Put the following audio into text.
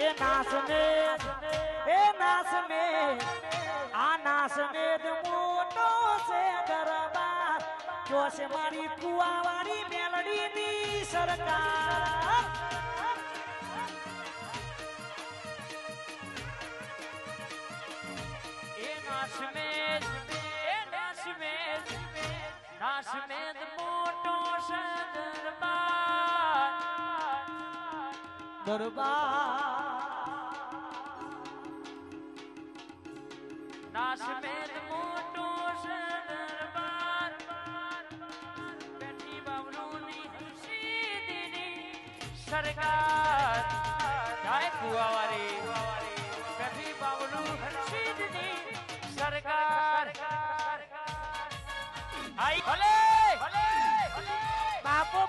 એ નાસ में આ નાસ में મોટો છે દરબાર જોશ મારી કુવાવાળી મેલડીની સરકાર એ નાસ में મોટો છે દરબાર નાસ में મોટો છે દરબાર બેઠી બાવળુની હસીદીની સરકાર જાય કુવાવારી બેઠી બાવળુ હસીદની સરકાર આઈ ભલે બાપો